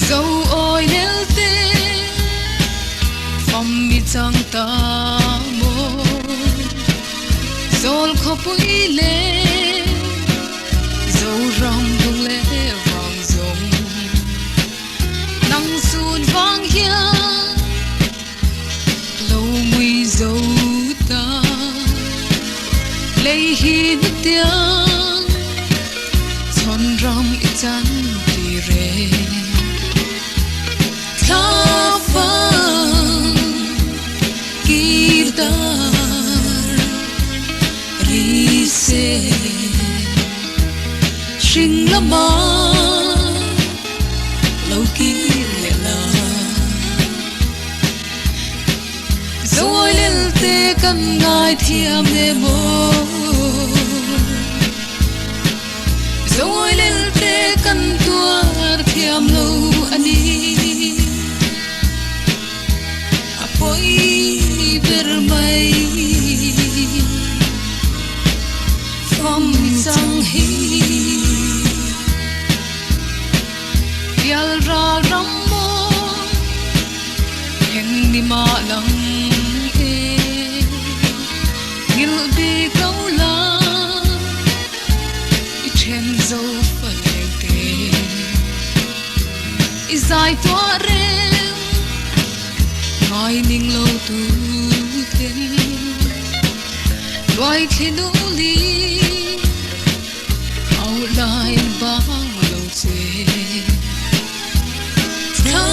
dấu ôi nêu tê phong mi chẳng ta mô dấu khó bụi lê dấu rong đông lê vòng rồng nắng xuân vang hiang lâu mùi dấu ta lấy hi nước tiếng chọn rong ít chán đi rê tha vang guitar ri se sing la ma lâu kia la rồi lên tê căn ngài thiam nê mô rồi lên tê căn tua thiam lâu ani apoi bermai from sang hi bial ra rammo heng ni ma lang e ngil bi câu la i chen zo phai te i zai tua rem ngai ning lo tu ten loài khi nô li ao lai bang lo che tha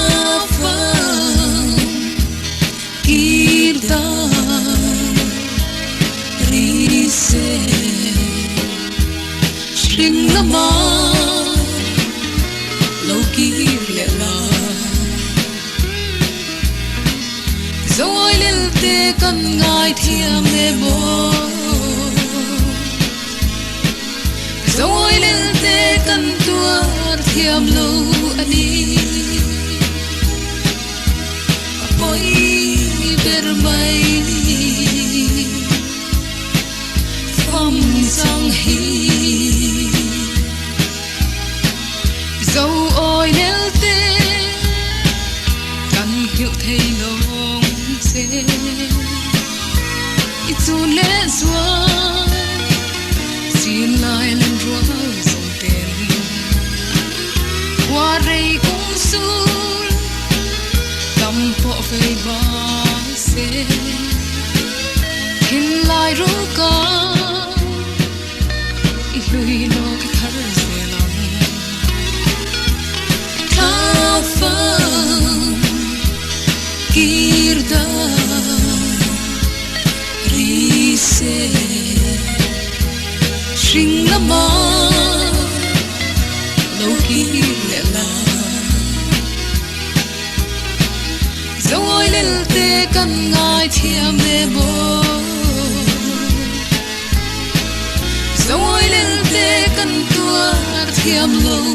vang guitar ri se sing la ma lo ki le la rồi lên tê căn ngài thiam nê mô rồi lên tê căn tua thiam lâu ani apoi bermai phong sang hi dấu ôi nêu tê căn hiệu thay nông xe ít dù lẽ xóa xin lại lần rùa dòng tên qua đây cũng xuống tâm bộ về ba xe hình lại rú ca ít lùi nó cái thar xe lòng tha vang guitar ri se sing la ma lâu ki le la rồi lên tê căn ngài thiam nê mô rồi lên tê căn tua thiam lâu